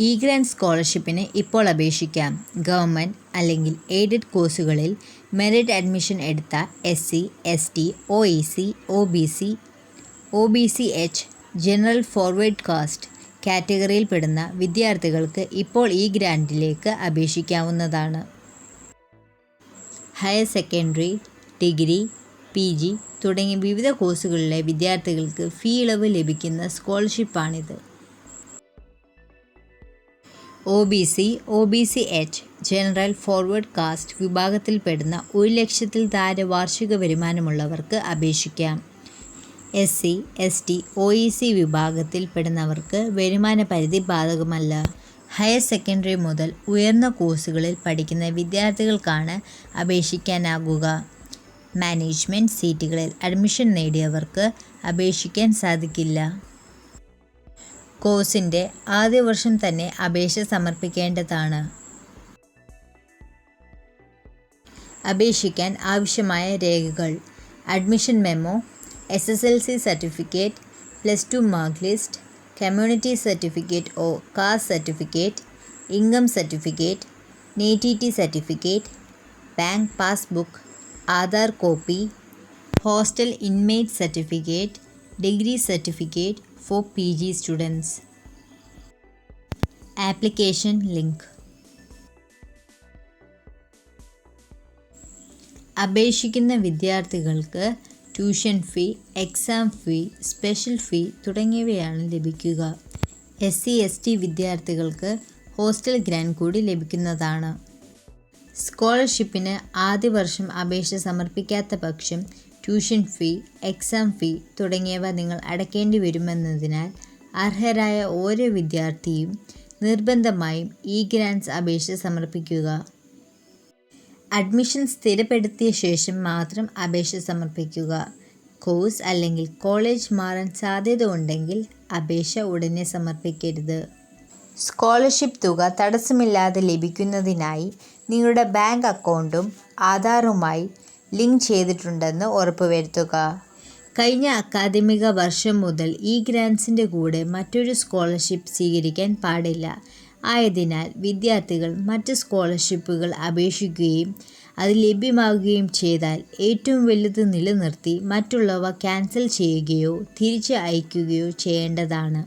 E grant സ്കോളർഷിപ്പിന് ഇപ്പോൾ അപേക്ഷിക്കാം. Government അല്ലെങ്കിൽ എയ്ഡഡ് കോഴ്സുകളിൽ മെറിറ്റ് അഡ്മിഷൻ എടുത്ത SC, ST, OEC, OBC, OBCH, general forward caste കാറ്റഗറിയിൽപ്പെടുന്ന വിദ്യാർത്ഥികൾക്ക് ഇപ്പോൾ ഈ ഗ്രാൻഡിലേക്ക് അപേക്ഷിക്കാവുന്നതാണ്. ഹയർ സെക്കൻഡറി, ഡിഗ്രി, PG തുടങ്ങിയ വിവിധ കോഴ്സുകളിലെ വിദ്യാർത്ഥികൾക്ക് ഫീ ഇളവ് ലഭിക്കുന്ന സ്കോളർഷിപ്പാണിത്. OBC, OBCH, general forward caste വിഭാഗത്തിൽപ്പെടുന്ന 1,00,000-ൽ താഴെ വാർഷിക വരുമാനമുള്ളവർക്ക് അപേക്ഷിക്കാം. SC, ST, OEC വിഭാഗത്തിൽപ്പെടുന്നവർക്ക് വരുമാന പരിധി ബാധകമല്ല. ഹയർ സെക്കൻഡറി മുതൽ ഉയർന്ന കോഴ്സുകളിൽ പഠിക്കുന്ന വിദ്യാർത്ഥികൾക്കാണ് അപേക്ഷിക്കാനാകുക. മാനേജ്മെൻറ്റ് സീറ്റുകളിൽ അഡ്മിഷൻ നേടിയവർക്ക് അപേക്ഷിക്കാൻ സാധിക്കില്ല. കോഴ്സിൻ്റെ ആദ്യ വർഷം തന്നെ അപേക്ഷ സമർപ്പിക്കേണ്ടതാണ്. അപേക്ഷിക്കാൻ ആവശ്യമായ രേഖകൾ: admission memo, SSLC certificate, +2 mark list, community certificate or caste certificate, income certificate, nativity certificate, bank passbook, Aadhaar copy, hostel inmate certificate, degree certificate for PG students. Application link. അപേക്ഷിക്കുന്ന വിദ്യാർത്ഥികൾക്ക് tuition fee, exam fee, special fee തുടങ്ങിയവയാണ് ലഭിക്കുക. SC, ST വിദ്യാർത്ഥികൾക്ക് hostel grant കൂടി ലഭിക്കുന്നതാണ്. സ്കോളർഷിപ്പിന് ആദ്യ വർഷം അപേക്ഷ സമർപ്പിക്കാത്ത പക്ഷം ട്യൂഷൻ ഫീ, എക്സാം ഫീ തുടങ്ങിയവ നിങ്ങൾ അടയ്ക്കേണ്ടി വരുമെന്നതിനാൽ അർഹരായ ഓരോ വിദ്യാർത്ഥിയും നിർബന്ധമായും ഇ ഗ്രാൻഡ്സ് അപേക്ഷ സമർപ്പിക്കുക. അഡ്മിഷൻ സ്ഥിരപ്പെടുത്തിയ ശേഷം മാത്രം അപേക്ഷ സമർപ്പിക്കുക. കോഴ്സ് അല്ലെങ്കിൽ കോളേജ് മാറാൻ സാധ്യത ഉണ്ടെങ്കിൽ അപേക്ഷ ഉടനെ സമർപ്പിക്കരുത്. സ്കോളർഷിപ്പ് തുക തടസ്സമില്ലാതെ ലഭിക്കുന്നതിനായി നിങ്ങളുടെ ബാങ്ക് അക്കൗണ്ടും ആധാറുമായി ലിങ്ക് ചെയ്തിട്ടുണ്ടെന്ന് ഉറപ്പുവരുത്തുക. കഴിഞ്ഞ അക്കാദമിക വർഷം മുതൽ ഇ ഗ്രാൻഡ്സിൻ്റെ കൂടെ മറ്റൊരു സ്കോളർഷിപ്പ് സ്വീകരിക്കാൻ പാടില്ല. ആയതിനാൽ വിദ്യാർത്ഥികൾ മറ്റ് സ്കോളർഷിപ്പുകൾ അപേക്ഷിക്കുകയും അത് ലഭ്യമാകുകയും ചെയ്താൽ ഏറ്റവും വലുത് നിലനിർത്തി മറ്റുള്ളവ ക്യാൻസൽ ചെയ്യുകയോ തിരിച്ച് അയക്കുകയോ ചെയ്യേണ്ടതാണ്.